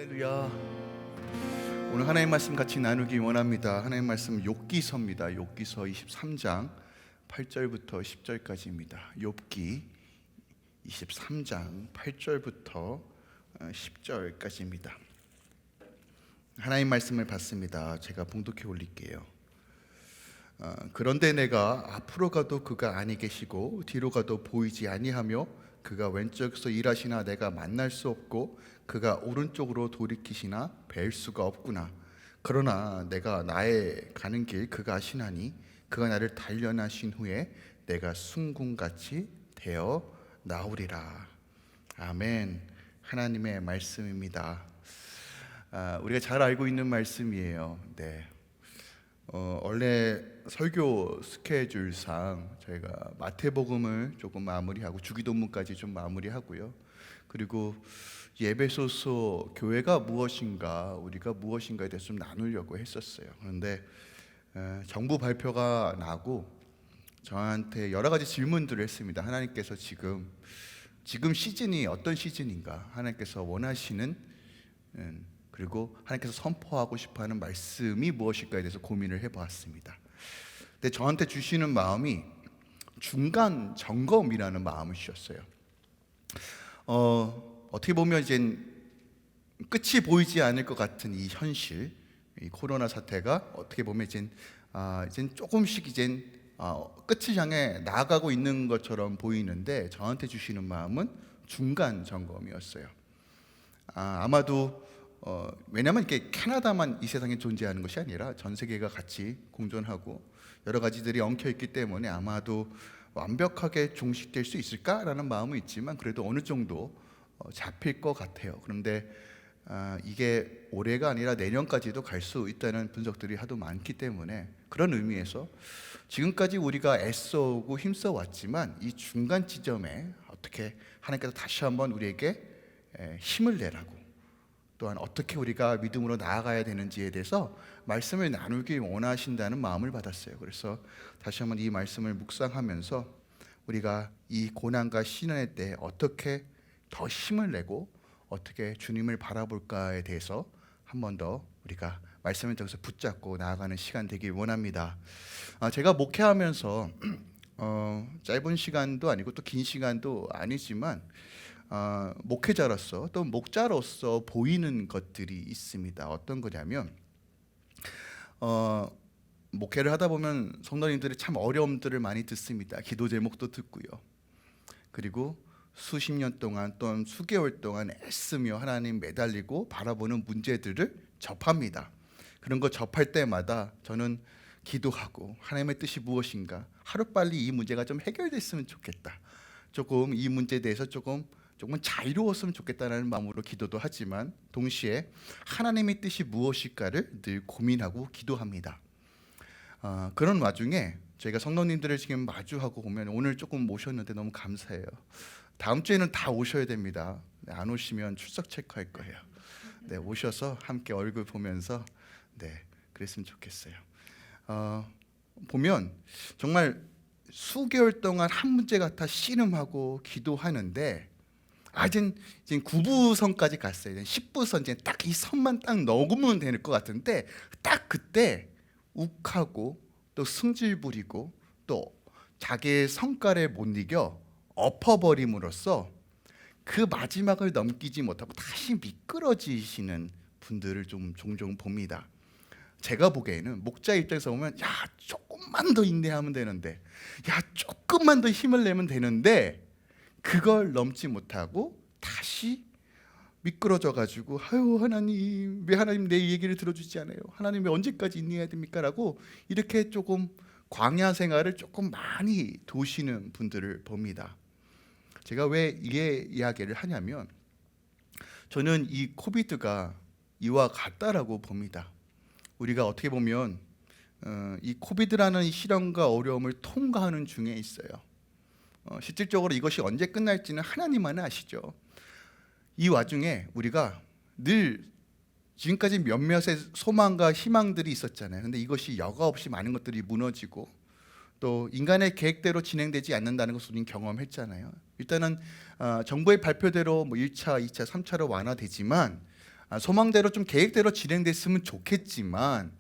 할렐루야. 오늘 하나님 말씀 같이 나누기 원합니다. 하나님 말씀 욥기서입니다. 욥기서 23장 8절부터 10절까지입니다. 욥기 23장 8절부터 10절까지입니다. 하나님 말씀을 받습니다. 제가 봉독해 올릴게요. 그런데 내가 앞으로 가도 그가 아니 계시고 뒤로 가도 보이지 아니하며 그가 왼쪽에서 일하시나 내가 만날 수 없고 그가 오른쪽으로 돌이키시나 뵐 수가 없구나. 그러나 내가 나의 가는 길 그가 아시나니 그가 나를 단련하신 후에 내가 순금같이 되어 나오리라. 아멘. 하나님의 말씀입니다. 우리가 잘 알고 있는 말씀이에요. 네. 원래 설교 스케줄상 저희가 마태복음을 조금 마무리하고 주기도문까지 좀 마무리하고요. 그리고 예배소서 교회가 무엇인가, 우리가 무엇인가에 대해서 좀 나누려고 했었어요. 그런데 정부 발표가 나고 저한테 여러 가지 질문들을 했습니다. 하나님께서 지금 시즌이 어떤 시즌인가, 하나님께서 원하시는 그리고 하나님께서 선포하고 싶어하는 말씀이 무엇일까에 대해서 고민을 해보았습니다. 근데 저한테 주시는 마음이 중간 점검이라는 마음을 주셨어요. 어떻게 보면 이제 끝이 보이지 않을 것 같은 이 현실, 이 코로나 사태가 어떻게 보면 이제 조금씩 끝을 향해 나아가고 있는 것처럼 보이는데 저한테 주시는 마음은 중간 점검이었어요. 아마도 왜냐하면 이렇게 캐나다만 이 세상에 존재하는 것이 아니라 전 세계가 같이 공존하고 여러 가지들이 엉켜있기 때문에 아마도 완벽하게 종식될 수 있을까라는 마음은 있지만 그래도 어느 정도 잡힐 것 같아요. 그런데 이게 올해가 아니라 내년까지도 갈 수 있다는 분석들이 하도 많기 때문에 그런 의미에서 지금까지 우리가 애써오고 힘써 왔지만 이 중간 지점에 어떻게 하나님께서 다시 한번 우리에게 힘을 내라고, 또한 어떻게 우리가 믿음으로 나아가야 되는지에 대해서 말씀을 나누기 원하신다는 마음을 받았어요. 그래서 다시 한번 이 말씀을 묵상하면서 우리가 이 고난과 시련의 때 어떻게 더 힘을 내고 어떻게 주님을 바라볼까에 대해서 한 번 더 우리가 말씀을 통해서 붙잡고 나아가는 시간 되길 원합니다. 제가 목회하면서 짧은 시간도 아니고 또 긴 시간도 아니지만 목회자로서 또 목자로서 보이는 것들이 있습니다. 어떤 거냐면 목회를 하다 보면 성도님들이 참 어려움들을 많이 듣습니다. 기도 제목도 듣고요. 그리고 수십 년 동안 또는 수개월 동안 애쓰며 하나님 매달리고 바라보는 문제들을 접합니다. 그런 거 접할 때마다 저는 기도하고 하나님의 뜻이 무엇인가, 하루빨리 이 문제가 좀 해결됐으면 좋겠다, 조금 이 문제에 대해서 조금 자유로웠으면 좋겠다는 마음으로 기도도 하지만 동시에 하나님의 뜻이 무엇일까를 늘 고민하고 기도합니다. 그런 와중에 저희가 성도님들을 지금 마주하고 보면 오늘 조금 모셨는데 너무 감사해요. 다음 주에는 다 오셔야 됩니다. 안 오시면 출석 체크할 거예요. 네, 오셔서 함께 얼굴 보면서 그랬으면 좋겠어요. 보면 정말 수개월 동안 한 문제 같아 씨름하고 기도하는데 이제 9부선까지 갔어요. 이제 10부선 이제 딱 이 선만 딱 넣으면 될 것 같은데 딱 그때 욱하고 또 승질 부리고 또 자기의 성과를 못 이겨 엎어버림으로써 그 마지막을 넘기지 못하고 다시 미끄러지시는 분들을 좀 종종 봅니다. 제가 보기에는 목자 입장에서 보면 조금만 더 인내하면 되는데, 조금만 더 힘을 내면 되는데 그걸 넘지 못하고 다시 미끄러져 가지고 하나님 왜 하나님 내 얘기를 들어주지 않아요? 하나님 왜 언제까지 인내해야 됩니까? 라고 이렇게 조금 광야 생활을 조금 많이 도시는 분들을 봅니다. 제가 왜 이 이야기를 하냐면 저는 이 코비드가 이와 같다라고 봅니다. 우리가 어떻게 보면 이 코비드라는 이 시련과 어려움을 통과하는 중에 있어요. 실질적으로 이것이 언제 끝날지는 하나님만 아시죠. 이 와중에 우리가 늘 지금까지 몇몇의 소망과 희망들이 있었잖아요. 근데 이것이 여과 없이 많은 것들이 무너지고 또 인간의 계획대로 진행되지 않는다는 것을 우리는 경험했잖아요. 일단은 정부의 발표대로 1차, 2차, 3차로 완화되지만 소망대로 좀 계획대로 진행됐으면 좋겠지만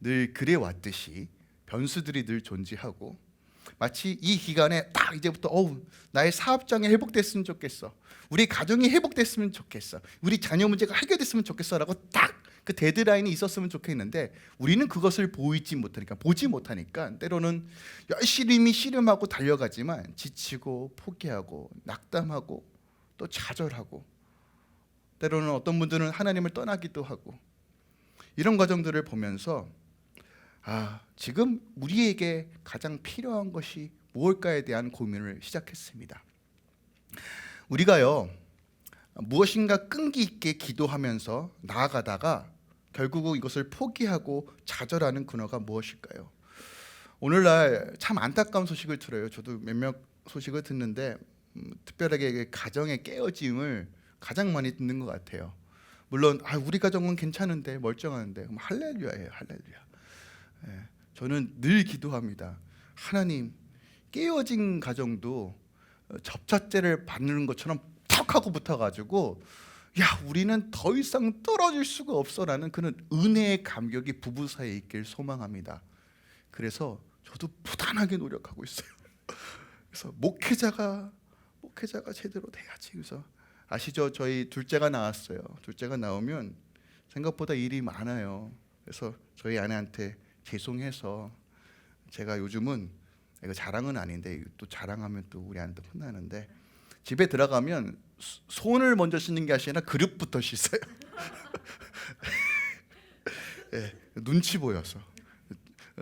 늘 그래 왔듯이 변수들이 늘 존재하고, 마치 이 기간에 딱 이제부터 나의 사업장이 회복됐으면 좋겠어, 우리 가정이 회복됐으면 좋겠어, 우리 자녀 문제가 해결됐으면 좋겠어라고 딱 그 데드라인이 있었으면 좋겠는데, 우리는 그것을 보지 못하니까 때로는 열심히 씨름하고 달려가지만 지치고 포기하고 낙담하고 또 좌절하고, 때로는 어떤 분들은 하나님을 떠나기도 하고, 이런 과정들을 보면서 지금 우리에게 가장 필요한 것이 무엇일까에 대한 고민을 시작했습니다. 우리가요, 무엇인가 끈기 있게 기도하면서 나아가다가 결국 이것을 포기하고 좌절하는 근원가 무엇일까요? 오늘날 참 안타까운 소식을 들어요. 저도 몇몇 소식을 듣는데 특별하게 가정의 깨어짐을 가장 많이 듣는 것 같아요. 물론 우리 가정은 괜찮은데, 멀쩡한데, 그럼 할렐루야예요, 할렐루야. 저는 늘 기도합니다. 하나님, 깨어진 가정도 접착제를 바르는 것처럼 턱 하고 붙어가지고 우리는 더 이상 떨어질 수가 없어라는 그런 은혜의 감격이 부부 사이에 있길 소망합니다. 그래서 저도 부단하게 노력하고 있어요. 그래서 목회자가 제대로 돼야지. 그래서 아시죠? 저희 둘째가 나왔어요. 둘째가 나오면 생각보다 일이 많아요. 그래서 저희 아내한테 죄송해서, 제가 요즘은, 이거 자랑은 아닌데 또 자랑하면 또 우리 아내도 혼나는데, 집에 들어가면 손을 먼저 씻는 게 아니라 그릇부터 씻어요. 눈치 보여서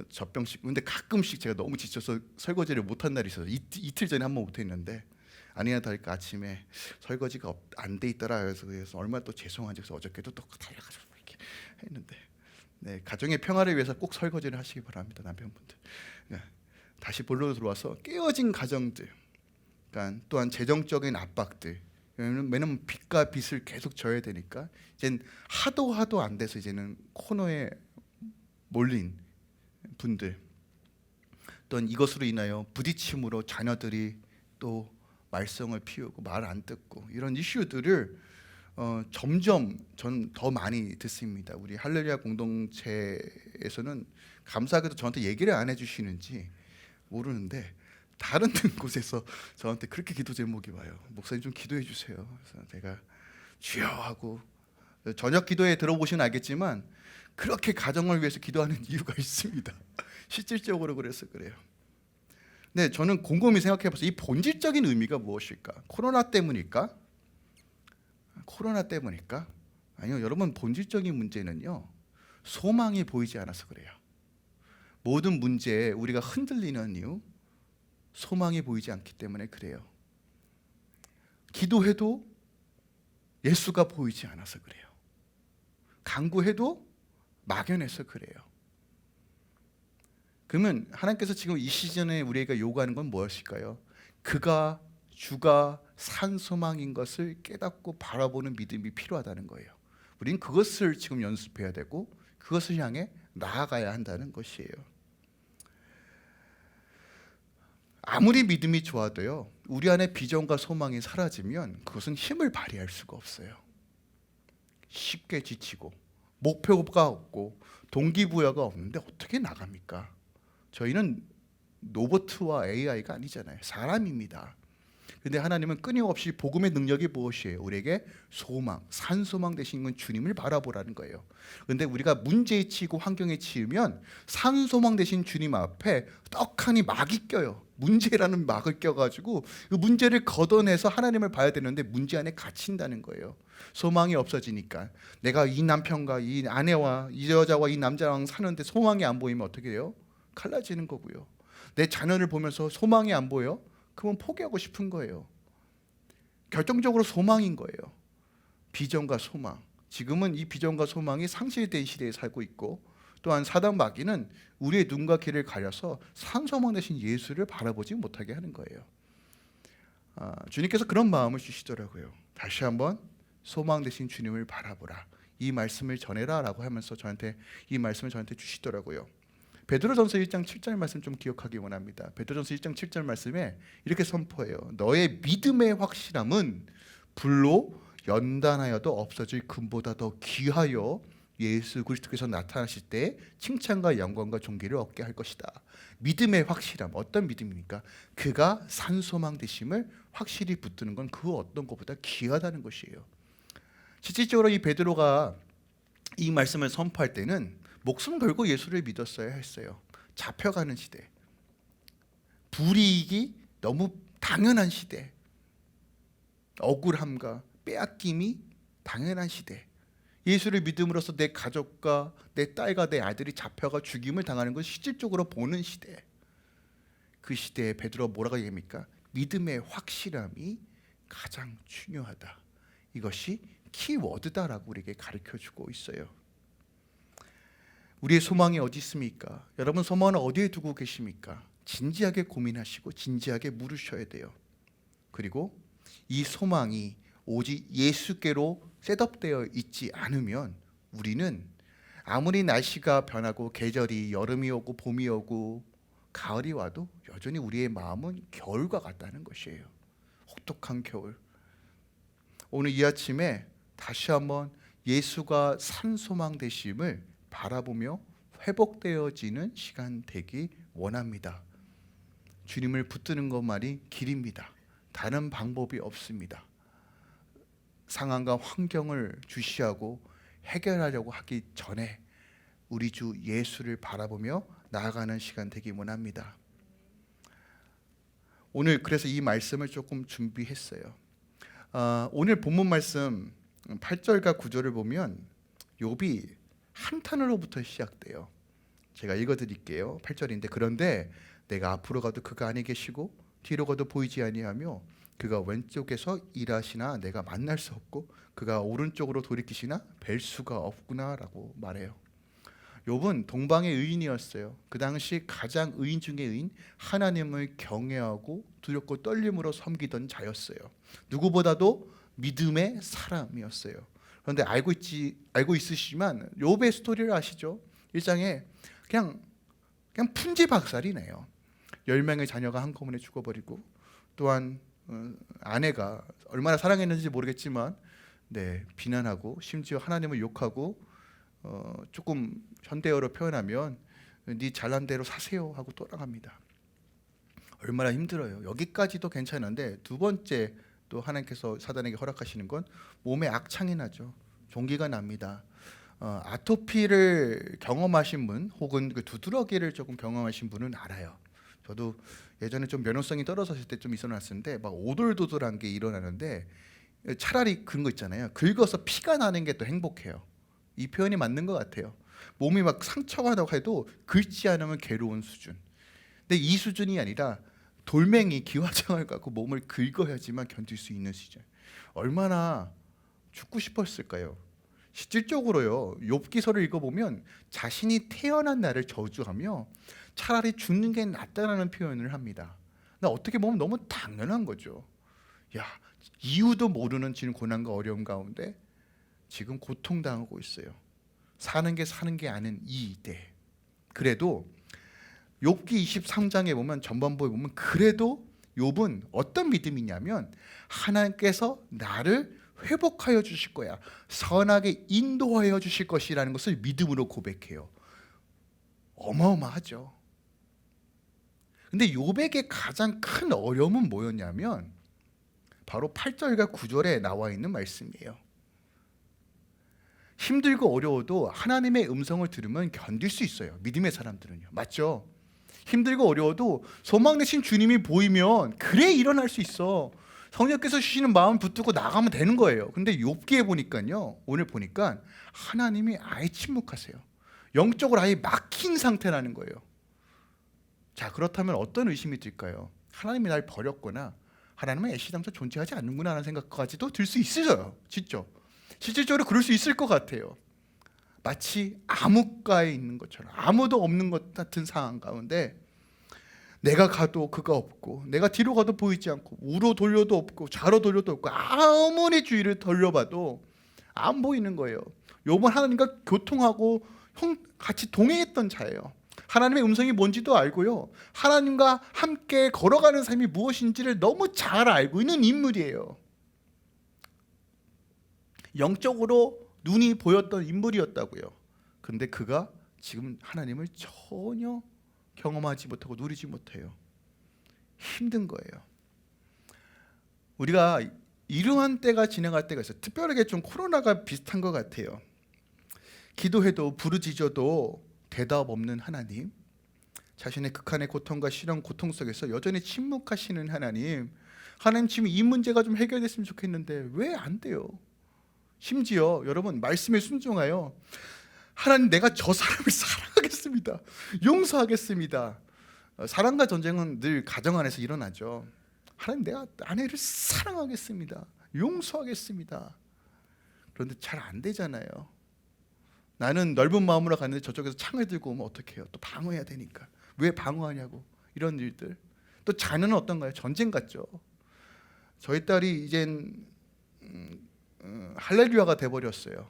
젖병 씻고. 근데 가끔씩 제가 너무 지쳐서 설거지를 못한 날이 있어서 이틀 전에 한 번 못했는데, 아니나 다를까 아침에 설거지가 안 돼 있더라. 그래서 얼마나 또 죄송한지, 그래서 어저께도 또 달려가지고 이렇게 했는데, 가정의 평화를 위해서 꼭 설거지를 하시기 바랍니다, 남편분들. 다시 본론으로 들어와서 깨어진 가정들, 그러니까 또한 재정적인 압박들, 왜냐면 빚과 빚을 계속 져야 되니까 이젠 하도 안 돼서 이제는 코너에 몰린 분들, 또한 이것으로 인하여 부딪힘으로 자녀들이 또 말썽을 피우고 말 안 듣고, 이런 이슈들을 점점 전 더 많이 듣습니다. 우리 할렐루야 공동체에서는 감사하게도 저한테 얘기를 안 해주시는지 모르는데, 다른 곳에서 저한테 그렇게 기도 제목이 와요. 목사님 좀 기도해 주세요. 그래서 제가 주여 하고, 저녁 기도에 들어보시면 알겠지만 그렇게 가정을 위해서 기도하는 이유가 있습니다. 실질적으로 그래서 그래요. 네, 저는 곰곰이 생각해봐서 이 본질적인 의미가 무엇일까? 코로나 때문일까? 아니요, 여러분, 본질적인 문제는요, 소망이 보이지 않아서 그래요. 모든 문제에 우리가 흔들리는 이유, 소망이 보이지 않기 때문에 그래요. 기도해도 예수가 보이지 않아서 그래요. 간구해도 막연해서 그래요. 그러면 하나님께서 지금 이 시즌에 우리에게 요구하는 건 무엇일까요? 그가 주가 산 소망인 것을 깨닫고 바라보는 믿음이 필요하다는 거예요. 우리는 그것을 지금 연습해야 되고 그것을 향해 나아가야 한다는 것이에요. 아무리 믿음이 좋아도요, 우리 안에 비전과 소망이 사라지면 그것은 힘을 발휘할 수가 없어요. 쉽게 지치고 목표가 없고 동기부여가 없는데 어떻게 나갑니까? 저희는 로봇과 AI가 아니잖아요. 사람입니다. 근데 하나님은 끊임없이 복음의 능력이 무엇이에요? 우리에게 소망, 산소망 되신 건 주님을 바라보라는 거예요. 근데 우리가 문제에 치이고 환경에 치이면 산소망 되신 주님 앞에 떡하니 막이 껴요. 문제라는 막을 껴가지고 그 문제를 걷어내서 하나님을 봐야 되는데 문제 안에 갇힌다는 거예요. 소망이 없어지니까. 내가 이 남편과 이 아내와 이 여자와 이 남자랑 사는데 소망이 안 보이면 어떻게 돼요? 갈라지는 거고요. 내 자녀를 보면서 소망이 안 보여? 그러면 포기하고 싶은 거예요. 결정적으로 소망인 거예요. 비전과 소망. 지금은 이 비전과 소망이 상실된 시대에 살고 있고, 또한 사단 마귀는 우리의 눈과 귀를 가려서 산소망 대신 예수를 바라보지 못하게 하는 거예요. 주님께서 그런 마음을 주시더라고요. 다시 한번 소망 대신 주님을 바라보라, 이 말씀을 전해라 라고 하면서 이 말씀을 저한테 주시더라고요. 베드로전서 1장 7절 말씀 좀 기억하기 원합니다. 베드로전서 1장 7절 말씀에 이렇게 선포해요. 너의 믿음의 확실함은 불로 연단하여도 없어질 금보다 더 귀하여 예수 그리스도께서 나타나실 때 칭찬과 영광과 존귀를 얻게 할 것이다. 믿음의 확실함, 어떤 믿음입니까? 그가 산소망 되심을 확실히 붙드는 건 그 어떤 것보다 귀하다는 것이에요. 실질적으로 이 베드로가 이 말씀을 선포할 때는 목숨 걸고 예수를 믿었어야 했어요. 잡혀가는 시대, 불이익이 너무 당연한 시대, 억울함과 빼앗김이 당연한 시대, 예수를 믿음으로써 내 가족과 내 딸과 내 아들이 잡혀가 죽임을 당하는 것을 실질적으로 보는 시대, 그 시대에 베드로가 뭐라고 얘기합니까? 믿음의 확실함이 가장 중요하다. 이것이 키워드다라고 우리에게 가르쳐주고 있어요. 우리의 소망이 어디 있습니까? 여러분 소망은 어디에 두고 계십니까? 진지하게 고민하시고 진지하게 물으셔야 돼요. 그리고 이 소망이 오직 예수께로 셋업되어 있지 않으면 우리는 아무리 날씨가 변하고 계절이 여름이 오고 봄이 오고 가을이 와도 여전히 우리의 마음은 겨울과 같다는 것이에요. 혹독한 겨울. 오늘 이 아침에 다시 한번 예수가 산소망 되심을 바라보며 회복되어지는 시간 되기 원합니다. 주님을 붙드는 것만이 길입니다. 다른 방법이 없습니다. 상황과 환경을 주시하고 해결하려고 하기 전에 우리 주 예수를 바라보며 나아가는 시간 되기 원합니다. 오늘 그래서 이 말씀을 조금 준비했어요. 오늘 본문 말씀 8절과 9절을 보면 욥이 한탄으로부터 시작돼요. 제가 읽어드릴게요. 8절인데 그런데 내가 앞으로 가도 그가 아니 계시고 뒤로 가도 보이지 아니하며 그가 왼쪽에서 일하시나 내가 만날 수 없고 그가 오른쪽으로 돌이키시나 뵐 수가 없구나라고 말해요. 욥은 동방의 의인이었어요. 그 당시 가장 의인 중의 의인, 하나님을 경외하고 두렵고 떨림으로 섬기던 자였어요. 누구보다도 믿음의 사람이었어요. 그런데 알고 있으시지만 욥의 스토리를 아시죠? 1장에 그냥 풍지박살이네요. 10명의 자녀가 한꺼번에 죽어버리고 또한 아내가 얼마나 사랑했는지 모르겠지만 비난하고 심지어 하나님을 욕하고 조금 현대어로 표현하면 네 잘난 대로 사세요 하고 떠나갑니다. 얼마나 힘들어요. 여기까지도 괜찮은데 두 번째 또 하나님께서 사단에게 허락하시는 건 몸에 악창이 나죠. 종기가 납니다. 아토피를 경험하신 분 혹은 그 두드러기를 조금 경험하신 분은 알아요. 저도 예전에 좀 면역성이 떨어졌을 때 좀 있어놨었는데 막 오돌도돌한 게 일어나는데 차라리 그런 거 있잖아요. 긁어서 피가 나는 게 더 행복해요. 이 표현이 맞는 것 같아요. 몸이 막 상처가 나고 해도 긁지 않으면 괴로운 수준. 근데 이 수준이 아니라 돌멩이 기와장을 갖고 몸을 긁어야지만 견딜 수 있는 수준. 얼마나 죽고 싶었을까요? 실질적으로요. 욥기서를 읽어보면 자신이 태어난 날을 저주하며 차라리 죽는 게 낫다라는 표현을 합니다. 나 어떻게 보면 너무 당연한 거죠. 야, 이유도 모르는 지금 고난과 어려움 가운데 지금 고통당하고 있어요. 사는 게 아닌 이 때. 그래도 욥기 23장에 보면 전반부에 보면 그래도 욥은 어떤 믿음이냐면 하나님께서 나를 회복하여 주실 거야. 선하게 인도하여 주실 것이라는 것을 믿음으로 고백해요. 어마어마하죠. 근데 욥에게 가장 큰 어려움은 뭐였냐면 바로 8절과 9절에 나와 있는 말씀이에요. 힘들고 어려워도 하나님의 음성을 들으면 견딜 수 있어요. 믿음의 사람들은요. 맞죠? 힘들고 어려워도 소망 되신 주님이 보이면 그래 일어날 수 있어. 성령께서 주시는 마음 붙들고 나가면 되는 거예요. 근데 욥기에 보니까요. 오늘 보니까 하나님이 아예 침묵하세요. 영적으로 아예 막힌 상태라는 거예요. 자, 그렇다면 어떤 의심이 들까요? 하나님이 날 버렸거나 하나님은 애시당초 존재하지 않는구나 하는 생각까지도 들 수 있어요. 진짜. 실질적으로 그럴 수 있을 것 같아요. 마치 암흑가에 있는 것처럼 아무도 없는 것 같은 상황 가운데 내가 가도 그가 없고 내가 뒤로 가도 보이지 않고 우로 돌려도 없고 좌로 돌려도 없고 아무리 주위를 돌려봐도 안 보이는 거예요. 욥은 하나님과 교통하고 같이 동행했던 자예요. 하나님의 음성이 뭔지도 알고요. 하나님과 함께 걸어가는 삶이 무엇인지를 너무 잘 알고 있는 인물이에요. 영적으로 눈이 보였던 인물이었다고요. 그런데 그가 지금 하나님을 전혀 경험하지 못하고 누리지 못해요. 힘든 거예요. 우리가 이러한 때가 지나갈 때가 있어요. 특별하게 좀 코로나가 비슷한 것 같아요. 기도해도 부르짖어도 대답 없는 하나님, 자신의 극한의 고통과 실현 고통 속에서 여전히 침묵하시는 하나님, 하나님 지금 이 문제가 좀 해결됐으면 좋겠는데 왜 안 돼요? 심지어 여러분 말씀에 순종하여 하나님, 내가 저 사람을 사랑하겠습니다, 용서하겠습니다. 사랑과 전쟁은 늘 가정 안에서 일어나죠. 하나님, 내가 아내를 사랑하겠습니다, 용서하겠습니다. 그런데 잘 안 되잖아요. 나는 넓은 마음으로 갔는데 저쪽에서 창을 들고 오면 어떡해요? 또 방어해야 되니까. 왜 방어하냐고. 이런 일들. 또 자녀는 어떤가요? 전쟁 같죠. 저희 딸이 이젠 할렐루야가 돼버렸어요.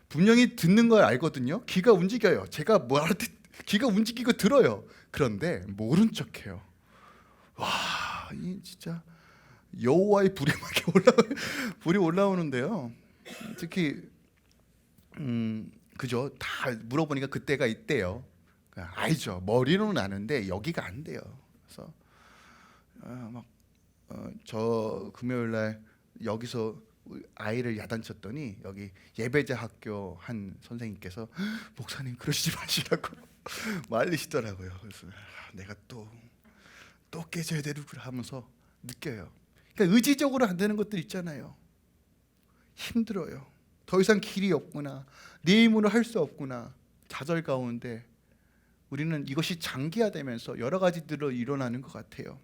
분명히 듣는 걸 알거든요. 귀가 움직여요. 제가 뭐 할 때 귀가 움직이고 들어요. 그런데 모른 척해요. 와, 이 진짜 여호와의 불이 막 불이 올라오는데요. 특히 그죠? 다 물어보니까 그때가 있대요. 알죠. 머리로는 아는데 여기가 안 돼요. 그래서 저 금요일 날 여기서 아이를 야단쳤더니 여기 예배자 학교 한 선생님께서 목사님 그러시지 마시라고 말리시더라고요. 그래서 내가 또 깨져야 되는구나 하면서 느껴요. 그러니까 의지적으로 안 되는 것들 있잖아요. 힘들어요. 더 이상 길이 없구나, 내 힘으로 할 수 없구나, 좌절 가운데 우리는 이것이 장기화되면서 여러 가지들로 일어나는 것 같아요.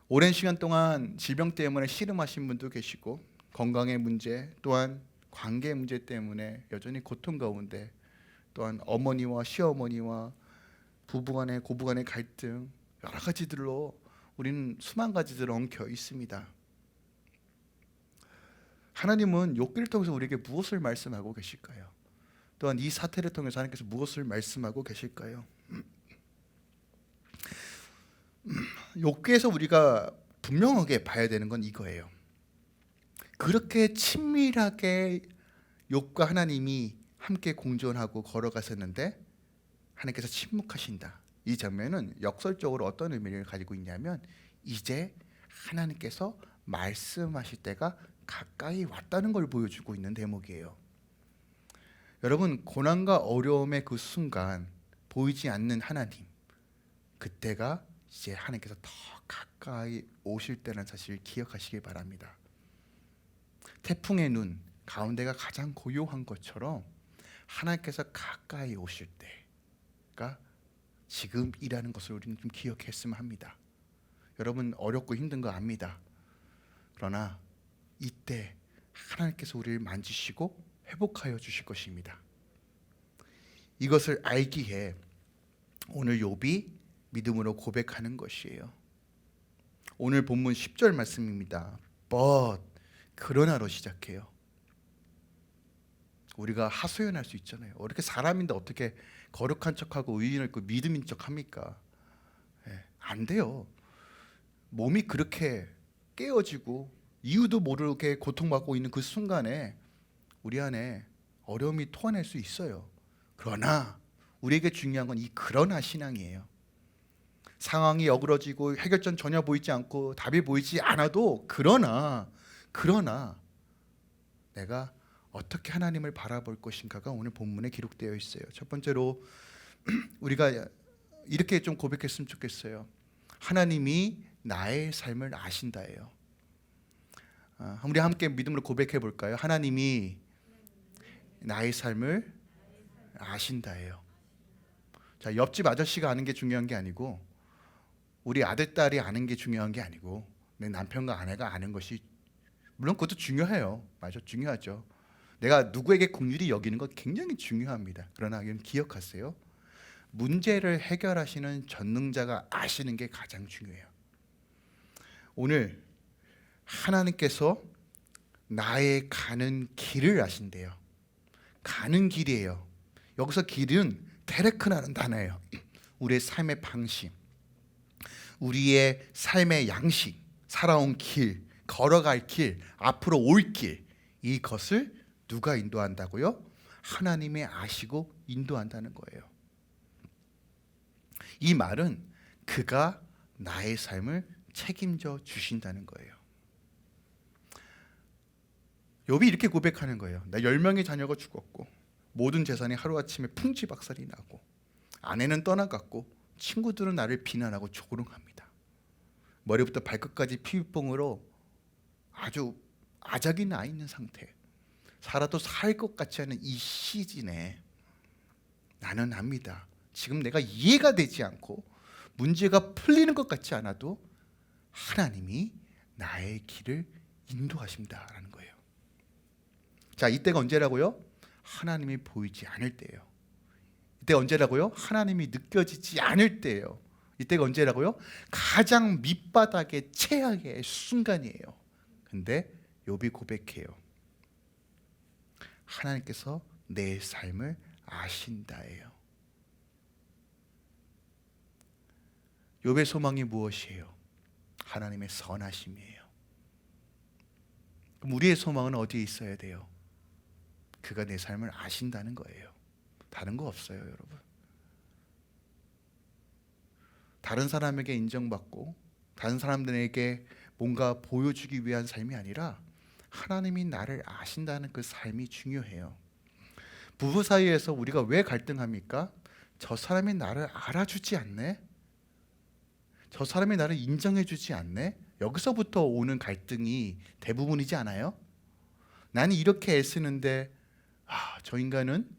오랜 시간 동안 질병 때문에 씨름하신 분도 계시고, 건강의 문제 또한 관계 문제 때문에 여전히 고통 가운데, 또한 어머니와 시어머니와 부부간의 고부간의 갈등, 여러 가지들로 우리는 수만 가지들 엉켜 있습니다. 하나님은 욥기를 통해서 우리에게 무엇을 말씀하고 계실까요? 또한 이 사태를 통해서 하나님께서 무엇을 말씀하고 계실까요? 욥기에서 우리가 분명하게 봐야 되는 건 이거예요. 그렇게 친밀하게 욥과 하나님이 함께 공존하고 걸어갔었는데 하나님께서 침묵하신다. 이 장면은 역설적으로 어떤 의미를 가지고 있냐면, 이제 하나님께서 말씀하실 때가 가까이 왔다는 걸 보여주고 있는 대목이에요. 여러분, 고난과 어려움의 그 순간 보이지 않는 하나님, 그때가 이제 하나님께서 더 가까이 오실 때라는 사실을 기억하시길 바랍니다. 태풍의 눈 가운데가 가장 고요한 것처럼 하나님께서 가까이 오실 때가 지금이라는 것을 우리는 좀 기억했으면 합니다. 여러분, 어렵고 힘든 거 압니다. 그러나 이때 하나님께서 우리를 만지시고 회복하여 주실 것입니다. 이것을 알기에 오늘 욥이 믿음으로 고백하는 것이에요. 오늘 본문 10절 말씀입니다. But 그러나로 시작해요. 우리가 하소연할 수 있잖아요. 이렇게 사람인데 어떻게 거룩한 척하고 의인을 그 믿음인 척합니까? 안 돼요. 몸이 그렇게 깨어지고 이유도 모르게 고통받고 있는 그 순간에 우리 안에 어려움이 토해낼 수 있어요. 그러나 우리에게 중요한 건 이 그러나 신앙이에요. 상황이 어그러지고 해결점 전혀 보이지 않고 답이 보이지 않아도 그러나 내가 어떻게 하나님을 바라볼 것인가가 오늘 본문에 기록되어 있어요. 첫 번째로 우리가 이렇게 좀 고백했으면 좋겠어요. 하나님이 나의 삶을 아신다예요. 우리 함께 믿음으로 고백해 볼까요? 하나님이 나의 삶을 아신다예요. 자, 옆집 아저씨가 아는 게 중요한 게 아니고, 우리 아들 딸이 아는 게 중요한 게 아니고, 내 남편과 아내가 아는 것이, 물론 그것도 중요해요. 맞아, 중요하죠. 내가 누구에게 긍휼히 여기는 것 굉장히 중요합니다. 그러나 기억하세요. 문제를 해결하시는 전능자가 아시는 게 가장 중요해요. 오늘 하나님께서 나의 가는 길을 아신대요. 가는 길이에요. 여기서 길은 테레크라는 단어예요. 우리의 삶의 방식, 우리의 삶의 양식, 살아온 길, 걸어갈 길, 앞으로 올 길, 이것을 누가 인도한다고요? 하나님이 아시고 인도한다는 거예요. 이 말은 그가 나의 삶을 책임져 주신다는 거예요. 욥이 이렇게 고백하는 거예요. 나 10명의 자녀가 죽었고 모든 재산이 하루아침에 풍지박살이 나고 아내는 떠나갔고 친구들은 나를 비난하고 조롱합니다. 머리부터 발끝까지 피부병으로 아주 아작이 나 있는 상태. 살아도 살 것 같지 않은 이 시즌에 나는 압니다. 지금 내가 이해가 되지 않고 문제가 풀리는 것 같지 않아도 하나님이 나의 길을 인도하신다라는 거예요. 자, 이때가 언제라고요? 하나님이 보이지 않을 때예요. 이때가 언제라고요? 하나님이 느껴지지 않을 때예요. 이때가 언제라고요? 가장 밑바닥의 최악의 순간이에요. 근데 욥이 고백해요. 하나님께서 내 삶을 아신다예요. 욥의 소망이 무엇이에요? 하나님의 선하심이에요. 그럼 우리의 소망은 어디에 있어야 돼요? 그가 내 삶을 아신다는 거예요. 다른 거 없어요, 여러분. 다른 사람에게 인정받고 다른 사람들에게 뭔가 보여주기 위한 삶이 아니라 하나님이 나를 아신다는 그 삶이 중요해요. 부부 사이에서 우리가 왜 갈등합니까? 저 사람이 나를 알아주지 않네? 저 사람이 나를 인정해주지 않네? 여기서부터 오는 갈등이 대부분이지 않아요? 나는 이렇게 애쓰는데 저 인간은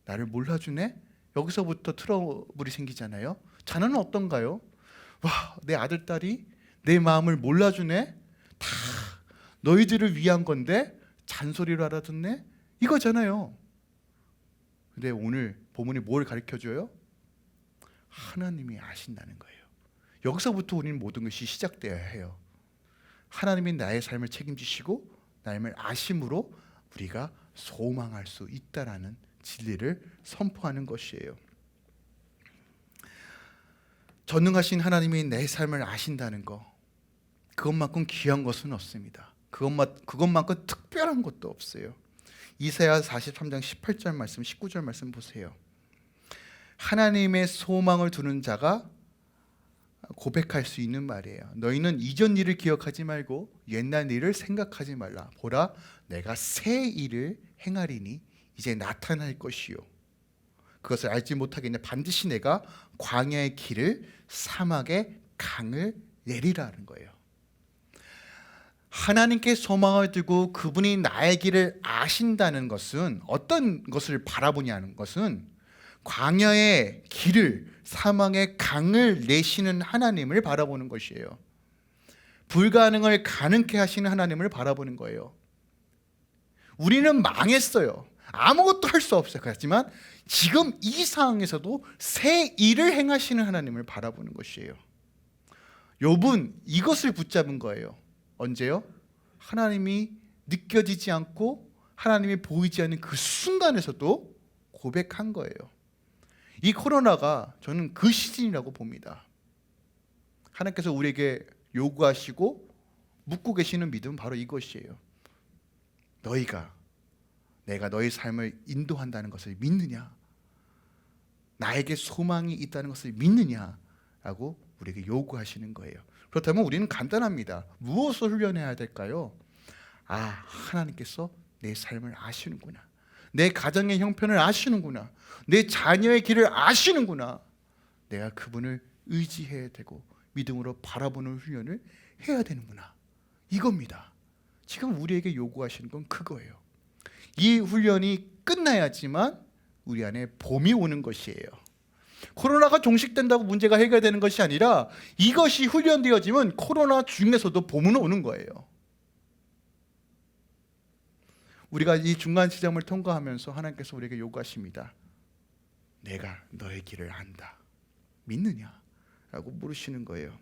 나를 몰라주네? 여기서부터 트러블이 생기잖아요. 자녀는 어떤가요? 내 아들, 딸이 내 마음을 몰라주네? 다 너희들을 위한 건데 잔소리로 알아듣네? 이거잖아요. 근데 오늘 본문이 뭘 가르쳐줘요? 하나님이 아신다는 거예요. 여기서부터 우리는 모든 것이 시작되어야 해요. 하나님이 나의 삶을 책임지시고 나의 삶을 아심으로 우리가 소망할 수 있다라는 진리를 선포하는 것이에요. 전능하신 하나님이 내 삶을 아신다는 것, 그것만큼 귀한 것은 없습니다. 그것만큼 특별한 것도 없어요. 이사야 43장 18절 말씀, 19절 말씀 보세요. 하나님의 소망을 두는 자가 고백할 수 있는 말이에요. 너희는 이전 일을 기억하지 말고 옛날 일을 생각하지 말라. 보라, 내가 새 일을 행하리니 이제 나타날 것이요. 그것을 알지 못하겠냐. 반드시 내가 광야의 길을 사막의 강을 내리라는 거예요. 하나님께 소망을 두고 그분이 나의 길을 아신다는 것은 어떤 것을 바라보냐는 것은 광야의 길을 사막의 강을 내시는 하나님을 바라보는 것이에요. 불가능을 가능케 하시는 하나님을 바라보는 거예요. 우리는 망했어요. 아무것도 할 수 없어요. 그렇지만 지금 이 상황에서도 새 일을 행하시는 하나님을 바라보는 것이에요. 욥은 이것을 붙잡은 거예요. 언제요? 하나님이 느껴지지 않고 하나님이 보이지 않는 그 순간에서도 고백한 거예요. 이 코로나가 저는 그 시즌이라고 봅니다. 하나님께서 우리에게 요구하시고 묻고 계시는 믿음은 바로 이것이에요. 내가 너희 삶을 인도한다는 것을 믿느냐? 나에게 소망이 있다는 것을 믿느냐? 라고 우리에게 요구하시는 거예요. 그렇다면 우리는 간단합니다. 무엇을 훈련해야 될까요? 하나님께서 내 삶을 아시는구나. 내 가정의 형편을 아시는구나. 내 자녀의 길을 아시는구나. 내가 그분을 의지해야 되고 믿음으로 바라보는 훈련을 해야 되는구나. 이겁니다. 지금 우리에게 요구하시는 건 그거예요. 이 훈련이 끝나야지만 우리 안에 봄이 오는 것이에요. 코로나가 종식된다고 문제가 해결되는 것이 아니라 이것이 훈련되어지면 코로나 중에서도 봄은 오는 거예요. 우리가 이 중간 지점을 통과하면서 하나님께서 우리에게 요구하십니다. 내가 너의 길을 안다. 믿느냐? 라고 물으시는 거예요.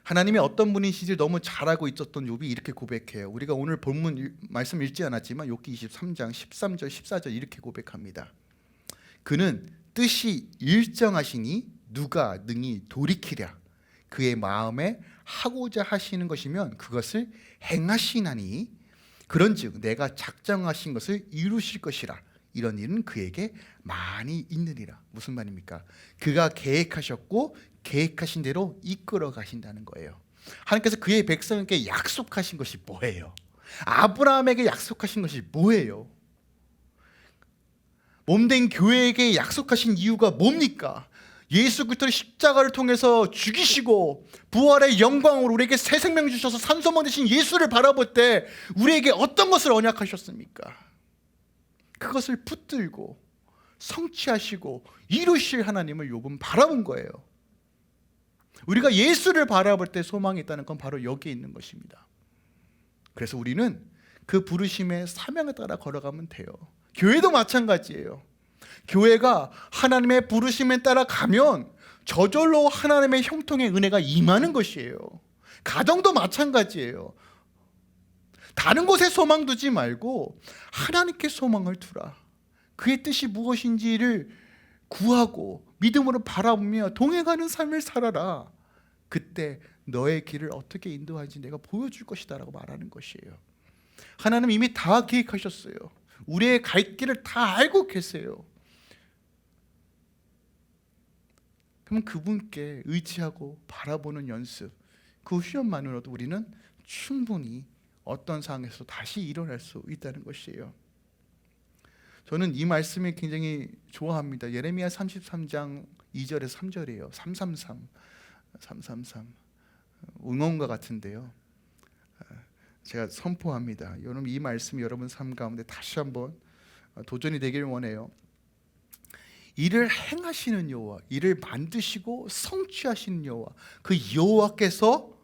하나님이 어떤 분이신지 너무 잘 알고 있었던 욥이 이렇게 고백해요. 우리가 오늘 본문 말씀 읽지 않았지만 욥기 23장 13절 14절 이렇게 고백합니다. 그는 뜻이 일정하시니 누가 능히 돌이키랴. 그의 마음에 하고자 하시는 것이면 그것을 행하시나니 그런즉 내가 작정하신 것을 이루실 것이라. 이런 일은 그에게 많이 있느니라. 무슨 말입니까? 그가 계획하셨고 계획하신 대로 이끌어 가신다는 거예요. 하나님께서 그의 백성에게 약속하신 것이 뭐예요? 아브라함에게 약속하신 것이 뭐예요? 몸된 교회에게 약속하신 이유가 뭡니까? 예수 그리스도의 십자가를 통해서 죽이시고 부활의 영광으로 우리에게 새 생명 주셔서 산소만 되신 예수를 바라볼 때 우리에게 어떤 것을 언약하셨습니까? 그것을 붙들고 성취하시고 이루실 하나님을 욥은 바라본 거예요. 우리가 예수를 바라볼 때 소망이 있다는 건 바로 여기에 있는 것입니다. 그래서 우리는 그 부르심의 사명에 따라 걸어가면 돼요. 교회도 마찬가지예요. 교회가 하나님의 부르심에 따라 가면 저절로 하나님의 형통의 은혜가 임하는 것이에요. 가정도 마찬가지예요. 다른 곳에 소망 두지 말고 하나님께 소망을 두라. 그의 뜻이 무엇인지를 구하고 믿음으로 바라보며 동행하는 삶을 살아라. 그때 너의 길을 어떻게 인도하는지 내가 보여줄 것이다 라고 말하는 것이에요. 하나님 이미 다 계획하셨어요. 우리의 갈 길을 다 알고 계세요. 그럼 그분께 의지하고 바라보는 연습, 그 훈련만으로도 우리는 충분히 어떤 상황에서 다시 일어날 수 있다는 것이에요. 저는 이 말씀이 굉장히 좋아합니다. 예레미야 33장 2절에서 3절이에요. 333 응원가 같은데요. 제가 선포합니다. 여러분 이 말씀이 여러분 삶 가운데 다시 한번 도전이 되길 원해요. 일을 행하시는 여호와, 일을 만드시고 성취하시는 여호와, 그 여호와께서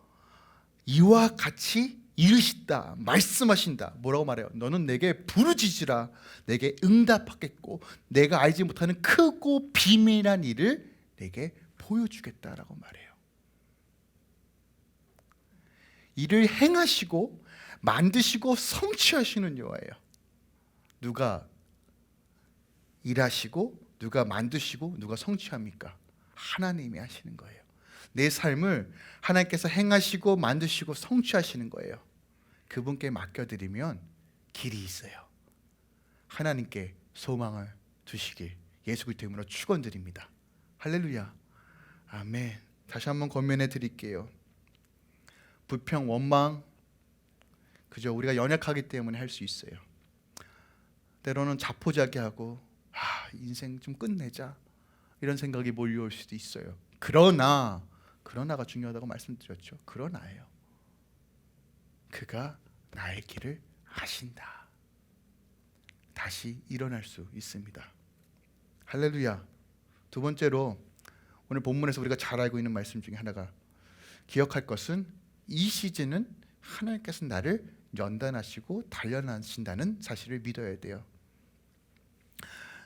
이와 같이 이르시다 말씀하신다. 뭐라고 말해요? 너는 내게 부르짖으라. 내게 응답하겠고 내가 알지 못하는 크고 비밀한 일을 내게 보여주겠다라고 말해요. 일을 행하시고 만드시고 성취하시는 여호와예요. 누가 일하시고 누가 만드시고 누가 성취합니까? 하나님이 하시는 거예요. 내 삶을 하나님께서 행하시고 만드시고 성취하시는 거예요. 그분께 맡겨드리면 길이 있어요. 하나님께 소망을 두시길 예수 그리스도 이름으로 축원드립니다. 할렐루야. 아멘. 다시 한번 권면해 드릴게요. 불평, 원망 그저 우리가 연약하기 때문에 할 수 있어요. 때로는 자포자기하고 인생 좀 끝내자 이런 생각이 몰려올 수도 있어요. 그러나가 중요하다고 말씀드렸죠. 그러나예요. 그가 나의 길을 아신다. 다시 일어날 수 있습니다. 할렐루야. 두 번째로 오늘 본문에서 우리가 잘 알고 있는 말씀 중에 하나가 기억할 것은 이 시즌은 하나님께서 나를 연단하시고 단련하신다는 사실을 믿어야 돼요.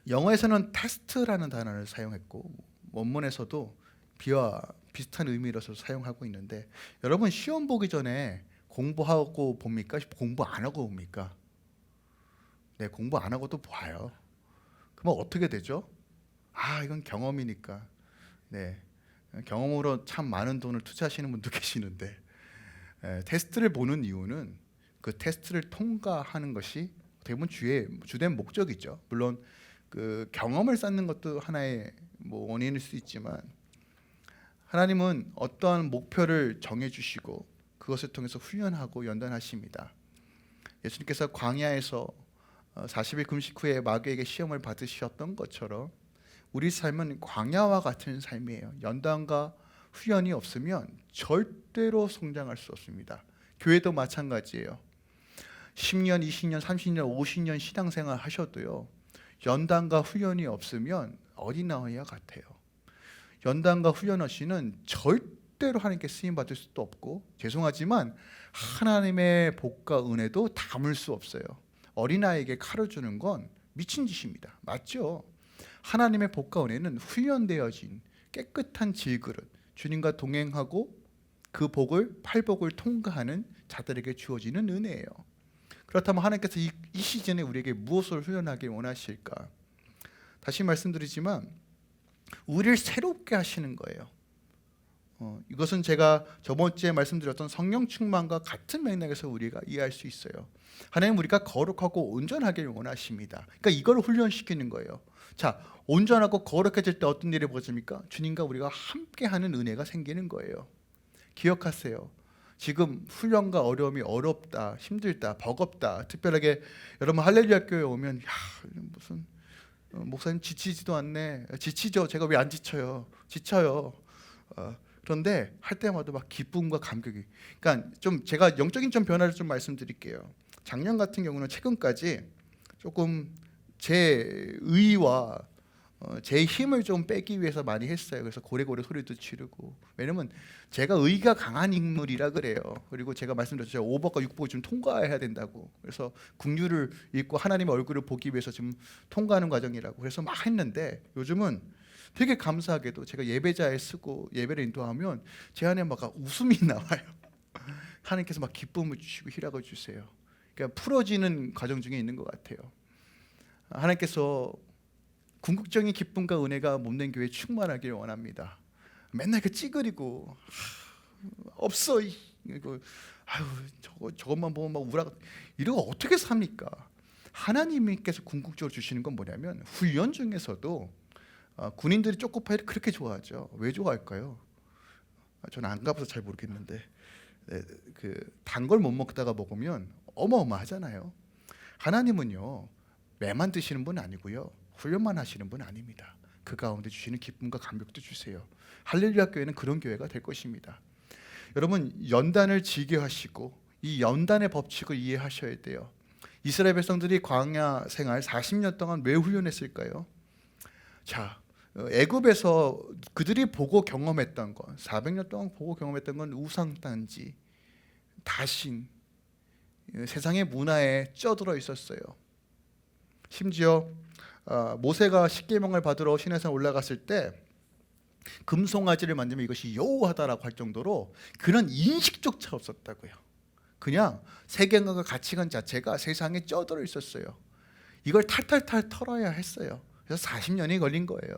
영어에서는 테스트라는 단어를 사용했고 원문에서도 비와 비슷한 의미로서 사용하고 있는데 여러분 시험 보기 전에 공부하고 봅니까? 공부 안 하고 봅니까? 네, 공부 안 하고 또 봐요. 그러면 어떻게 되죠? 이건 경험이니까. 네, 경험으로 참 많은 돈을 투자하시는 분도 계시는데 테스트를 보는 이유는 그 테스트를 통과하는 것이 대부분 주된 목적이죠. 물론 그 경험을 쌓는 것도 하나의 원인일 수 있지만 하나님은 어떠한 목표를 정해주시고 그것을 통해서 훈련하고 연단하십니다. 예수님께서 광야에서 40일 금식 후에 마귀에게 시험을 받으셨던 것처럼 우리 삶은 광야와 같은 삶이에요. 연단과 훈련이 없으면 절대로 성장할 수 없습니다. 교회도 마찬가지예요. 10년, 20년, 30년, 50년 신앙생활 하셔도요. 연단과 훈련이 없으면 어린아이와 같아요. 연단과 훈련 없이는 절대로 하나님께 쓰임 받을 수도 없고 죄송하지만 하나님의 복과 은혜도 담을 수 없어요. 어린아이에게 칼을 주는 건 미친 짓입니다. 맞죠? 하나님의 복과 은혜는 훈련되어진 깨끗한 질그릇, 주님과 동행하고 그 복을 팔복을 통과하는 자들에게 주어지는 은혜예요. 그렇다면 하나님께서 이 시즌에 우리에게 무엇을 훈련하길 원하실까? 다시 말씀드리지만 우리를 새롭게 하시는 거예요. 이것은 제가 저번 주에 말씀드렸던 성령 충만과 같은 맥락에서 우리가 이해할 수 있어요. 하나님 우리가 거룩하고 온전하게 원하십니다. 그러니까 이걸 훈련시키는 거예요. 자, 온전하고 거룩해질 때 어떤 일이 벌어집니까? 주님과 우리가 함께하는 은혜가 생기는 거예요. 기억하세요. 지금 훈련과 어려움이 어렵다, 힘들다, 버겁다. 특별하게 여러분 할렐루야 교회 오면 무슨 목사님 지치지도 않네. 지치죠. 제가 왜 안 지쳐요? 지쳐요. 그런데 할 때마다 막 기쁨과 감격이. 그러니까 좀 제가 영적인 좀 변화를 좀 말씀드릴게요. 작년 같은 경우는 최근까지 조금 제 의와 제 힘을 좀 빼기 위해서 많이 했어요. 그래서 고래고래 소리도 지르고. 왜냐면 제가 의가 강한 인물이라 그래요. 그리고 제가 말씀드렸죠. 5법과 6법을 좀 통과해야 된다고. 그래서 국류를 읽고 하나님의 얼굴을 보기 위해서 지금 통과하는 과정이라고. 그래서 막 했는데 요즘은 되게 감사하게도 제가 예배자에 쓰고 예배를 인도하면 제 안에 막 웃음이 나와요. 하나님께서 막 기쁨을 주시고 희락을 주세요. 그러니까 풀어지는 과정 중에 있는 것 같아요. 하나님께서 궁극적인 기쁨과 은혜가 몸된 교회에 충만하길 원합니다. 맨날 그 찌그리고 없어 이거 저것만 보면 막 우울하고 이러고 어떻게 삽니까? 하나님께서 궁극적으로 주시는 건 뭐냐면 훈련 중에서도 군인들이 초코파이를 그렇게 좋아하죠. 왜 좋아할까요? 저는 안 가봐서 잘 모르겠는데 단 걸 못 먹다가 먹으면 어마어마하잖아요. 하나님은요 매만 드시는 분 아니고요 훈련만 하시는 분 아닙니다. 그 가운데 주시는 기쁨과 감격도 주세요. 할렐루야 교회는 그런 교회가 될 것입니다. 여러분 연단을 즐겨하시고 이 연단의 법칙을 이해하셔야 돼요. 이스라엘 백성들이 광야 생활 40년 동안 왜 훈련했을까요? 자, 애굽에서 그들이 보고 경험했던 건 400년 동안 보고 경험했던 건 우상단지, 다신, 세상의 문화에 쪄들어 있었어요. 심지어 모세가 십계명을 받으러 시내산 올라갔을 때 금송아지를 만지면 이것이 여호와다라고 할 정도로 그런 인식조차 없었다고요. 그냥 세계관과 가치관 자체가 세상에 쪄들어 있었어요. 이걸 탈탈탈 털어야 했어요. 그래서 40년이 걸린 거예요.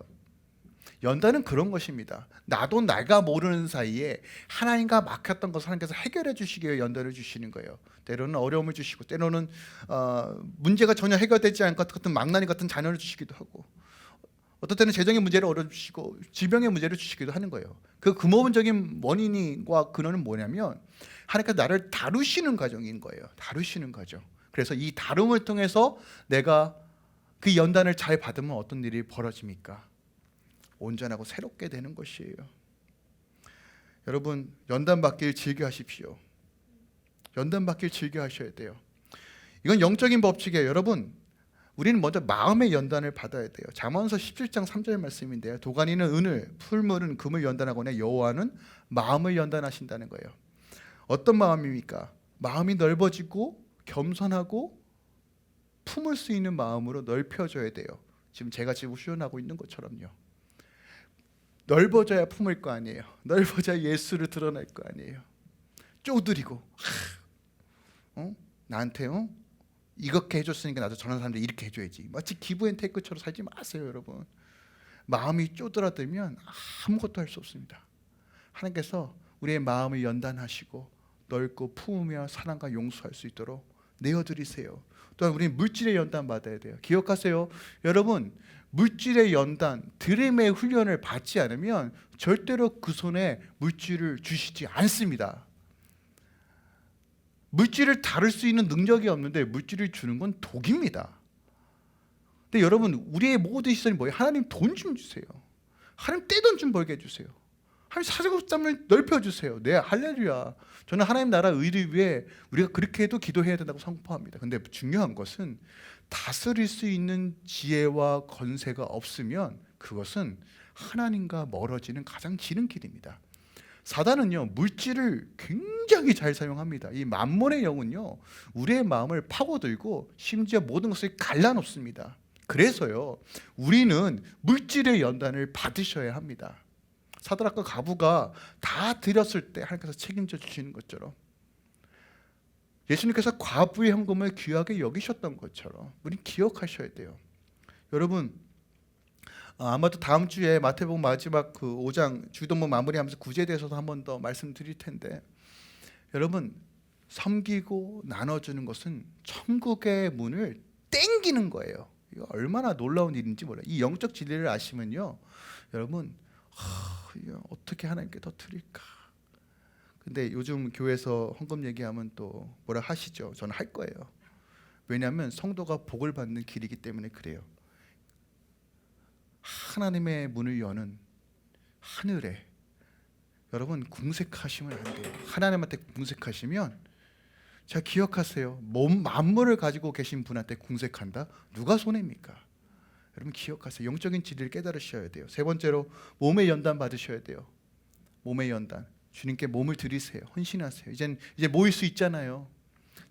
연단은 그런 것입니다. 나도 내가 모르는 사이에 하나님과 막혔던 것을 하나님께서 해결해 주시기 위해 연단을 주시는 거예요. 때로는 어려움을 주시고 때로는 문제가 전혀 해결되지 않을 것 같은 망나니 같은 자녀를 주시기도 하고 어떨 때는 재정의 문제를 어려주시고 질병의 문제를 주시기도 하는 거예요. 그 근본적인 원인과 근원은 뭐냐면 하나님께서 나를 다루시는 과정인 거예요. 다루시는 과정. 그래서 이 다rum을 통해서 내가 그 연단을 잘 받으면 어떤 일이 벌어집니까? 온전하고 새롭게 되는 것이에요. 여러분 연단 받길 즐겨하십시오. 연단 받길 즐겨하셔야 돼요. 이건 영적인 법칙이에요. 여러분 우리는 먼저 마음의 연단을 받아야 돼요. 잠언서 17장 3절 말씀인데요. 도가니는 은을, 풀물은 금을 연단하거나 여호와는 마음을 연단하신다는 거예요. 어떤 마음입니까? 마음이 넓어지고 겸손하고 품을 수 있는 마음으로 넓혀져야 돼요. 지금 제가 훈련하고 있는 것처럼요. 넓어져야 품을 거 아니에요. 넓어져야 예수를 드러낼 거 아니에요. 쪼드리고 나한테 이렇게 해줬으니까 나도 저런 사람들 이렇게 해줘야지. 마치 기브앤테이크처럼 살지 마세요, 여러분. 마음이 쪼들어들면 아무것도 할 수 없습니다. 하나님께서 우리의 마음을 연단하시고 넓고 품으며 사랑과 용서할 수 있도록 내어드리세요. 또한 우리는 물질의 연단 받아야 돼요. 기억하세요, 여러분. 물질의 연단, 드림의 훈련을 받지 않으면 절대로 그 손에 물질을 주시지 않습니다. 물질을 다룰 수 있는 능력이 없는데 물질을 주는 건 독입니다. 근데 여러분 우리의 모든 시선이 뭐예요? 하나님 돈 좀 주세요. 하나님 떼돈 좀 벌게 해주세요. 하나님 사정을 넓혀주세요. 네, 할렐루야. 저는 하나님 나라 의를 위해 우리가 그렇게 해도 기도해야 된다고 선포합니다. 근데 중요한 것은 다스릴 수 있는 지혜와 권세가 없으면 그것은 하나님과 멀어지는 가장 지는 길입니다. 사단은요 물질을 굉장히 잘 사용합니다. 이 만몬의 영은요 우리의 마음을 파고들고 심지어 모든 것을 갈라놓습니다. 그래서요 우리는 물질의 연단을 받으셔야 합니다. 사드락과 가부가 다 드렸을 때 하나님께서 책임져 주시는 것처럼 예수님께서 과부의 헌금을 귀하게 여기셨던 것처럼 우리는 기억하셔야 돼요. 여러분 아마도 다음 주에 마태복음 마지막 그 5장 주기도문 마무리하면서 구제에 대해서도 한 번 더 말씀드릴 텐데, 여러분, 섬기고 나눠주는 것은 천국의 문을 땡기는 거예요. 이거 얼마나 놀라운 일인지 몰라요. 이 영적 진리를 아시면요, 여러분, 이거 어떻게 하나님께 더 드릴까? 근데 요즘 교회에서 헌금 얘기하면 또 뭐라 하시죠? 저는 할 거예요. 왜냐하면 성도가 복을 받는 길이기 때문에 그래요. 하나님의 문을 여는 하늘에 여러분 궁색하시면 안 돼요. 하나님한테 궁색하시면, 자, 기억하세요. 몸 만물을 가지고 계신 분한테 궁색한다? 누가 손해입니까? 여러분 기억하세요. 영적인 진리를 깨달으셔야 돼요. 세 번째로 몸의 연단 받으셔야 돼요. 몸의 연단. 주님께 몸을 드리세요. 헌신하세요. 이제 모일 수 있잖아요.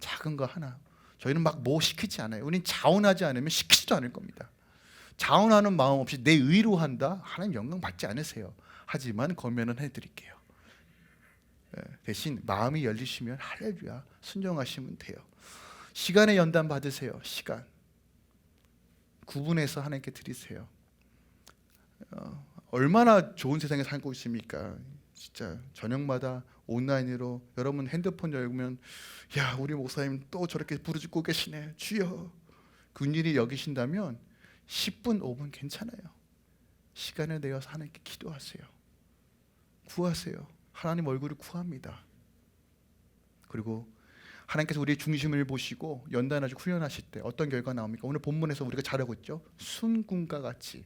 작은 거 하나. 저희는 막 뭐 시키지 않아요. 우린 자원하지 않으면 시키지도 않을 겁니다. 자원하는 마음 없이 내 의로 한다? 하나님 영광 받지 않으세요. 하지만 권면은 해드릴게요. 대신 마음이 열리시면 할렐루야 순종하시면 돼요. 시간의 연단 받으세요. 시간 구분해서 하나님께 드리세요. 얼마나 좋은 세상에 살고 있습니까? 진짜 저녁마다 온라인으로 여러분 핸드폰 열면, 야, 우리 목사님 또 저렇게 부르짖고 계시네. 주여. 긍휼히 여기신다면 10분 5분 괜찮아요. 시간을 내어서 하나님께 기도하세요. 구하세요. 하나님 얼굴을 구합니다. 그리고 하나님께서 우리의 중심을 보시고 연단하시고 훈련하실 때 어떤 결과 나옵니까? 오늘 본문에서 우리가 잘하고 있죠. 순금과 같이,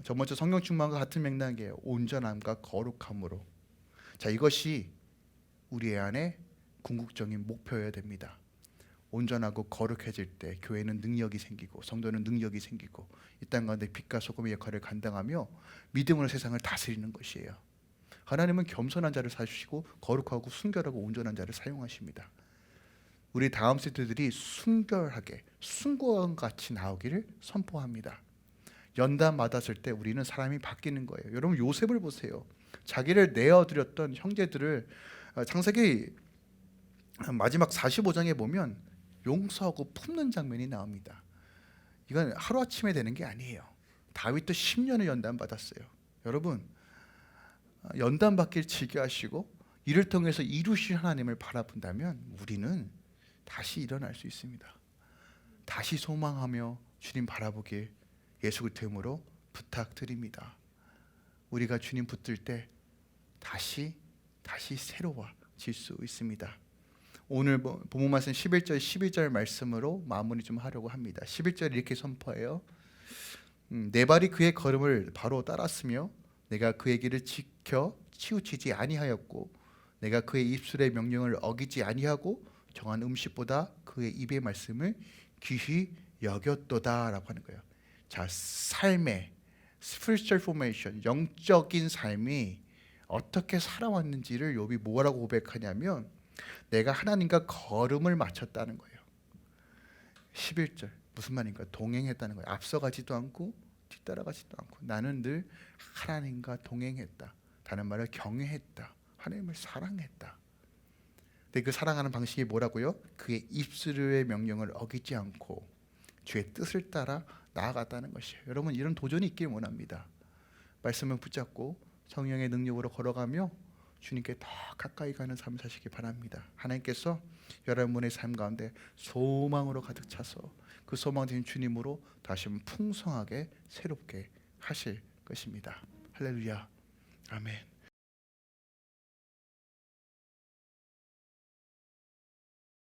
저번 주 성령 충만과 같은 맥락이에요. 온전함과 거룩함으로. 자, 이것이 우리 안에 궁극적인 목표여야 됩니다. 온전하고 거룩해질 때 교회는 능력이 생기고 성도는 능력이 생기고 이 땅 가운데 빛과 소금의 역할을 감당하며 믿음으로 세상을 다스리는 것이에요. 하나님은 겸손한 자를 사주시고 거룩하고 순결하고 온전한 자를 사용하십니다. 우리 다음 세대들이 순결하게 순고와 같이 나오기를 선포합니다. 연단 받았을 때 우리는 사람이 바뀌는 거예요. 여러분 요셉을 보세요. 자기를 내어드렸던 형제들을 창세기 마지막 45장에 보면 용서하고 품는 장면이 나옵니다. 이건 하루아침에 되는 게 아니에요. 다윗도 10년을 연단 받았어요. 여러분 연단 받길 즐겨하시고 이를 통해서 이루실 하나님을 바라본다면 우리는 다시 일어날 수 있습니다. 다시 소망하며 주님 바라보길 예수 그리스도의 이름으로 부탁드립니다. 우리가 주님 붙들 때 다시 새로워질 수 있습니다. 오늘 본문 말씀 11절 12절 말씀으로 마무리 좀 하려고 합니다. 11절 이렇게 선포해요. 내 발이 그의 걸음을 바로 따랐으며 내가 그의 길을 지켜 치우치지 아니하였고 내가 그의 입술의 명령을 어기지 아니하고 정한 음식보다 그의 입의 말씀을 귀히 여겼도다라고 하는 거예요. 자, 삶의 spiritual formation, 영적인 삶이 어떻게 살아왔는지를 욥이 뭐라고 고백하냐면 내가 하나님과 걸음을 맞췄다는 거예요. 11절 무슨 말인가? 동행했다는 거예요. 앞서가지도 않고 뒤따라가지도 않고 나는 늘 하나님과 동행했다. 다른 말로 경외했다. 하나님을 사랑했다. 근데 그 사랑하는 방식이 뭐라고요? 그의 입술의 명령을 어기지 않고 주의 뜻을 따라 나아갔다는 것이에요. 여러분 이런 도전이 있길 원합니다. 말씀을 붙잡고 성령의 능력으로 걸어가며 주님께 더 가까이 가는 삶을 사시기 바랍니다. 하나님께서 여러분의 삶 가운데 소망으로 가득 차서 그 소망 되신 주님으로 다시 한번 풍성하게 새롭게 하실 것입니다. 할렐루야. 아멘.